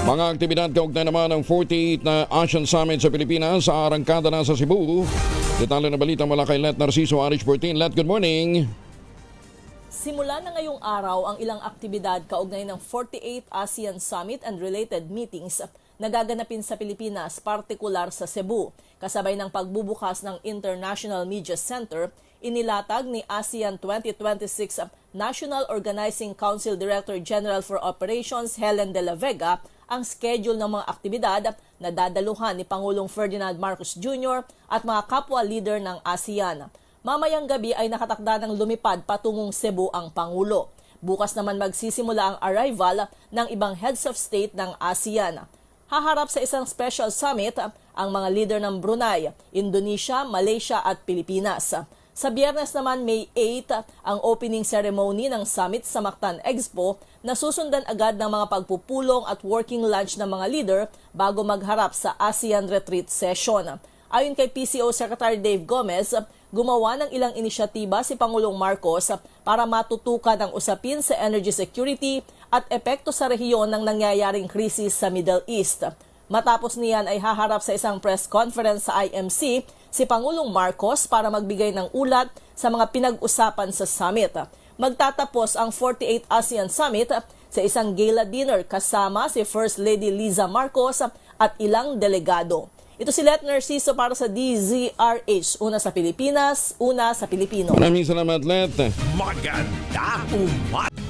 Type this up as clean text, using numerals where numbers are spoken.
Mga aktibidad kaugnay naman ng 48 na ASEAN Summit sa Pilipinas sa arangkada na sa Cebu. Detalye na balita mula kay Let Narciso, RH14. Let, good morning. Simula na ngayong araw ang ilang aktibidad kaugnay ng 48 ASEAN Summit and related meetings na gaganapin sa Pilipinas, partikular sa Cebu. Kasabay ng pagbubukas ng International Media Center, inilatag ni ASEAN 2026 National Organizing Council Director General for Operations Helen De La Vega ang schedule ng mga aktibidad na dadaluhan ni Pangulong Ferdinand Marcos Jr. at mga kapwa leader ng ASEAN. Mamayang gabi ay nakatakda ng lumipad patungong Cebu ang Pangulo. Bukas naman magsisimula ang arrival ng ibang heads of state ng ASEAN. Haharap sa isang special summit ang mga leader ng Brunei, Indonesia, Malaysia at Pilipinas. Sa Biyernes naman, May 8, ang opening ceremony ng summit sa Mactan Expo na susundan agad ng mga pagpupulong at working lunch ng mga leader bago magharap sa ASEAN Retreat Session. Ayon kay PCO Secretary Dave Gomez, gumawa ng ilang inisyatiba si Pangulong Marcos para matutukan ang usapin sa energy security at epekto sa rehiyon ng nangyayaring krisis sa Middle East. Matapos niyan ay haharap sa isang press conference sa IMC si Pangulong Marcos para magbigay ng ulat sa mga pinag-usapan sa summit. Magtatapos ang 48 ASEAN Summit sa isang gala dinner kasama si First Lady Liza Marcos at ilang delegado. Ito si Let Narciso para sa DZRH. Una sa Pilipinas, una sa Pilipino. Maraming salamat, Let. Maganda umaga.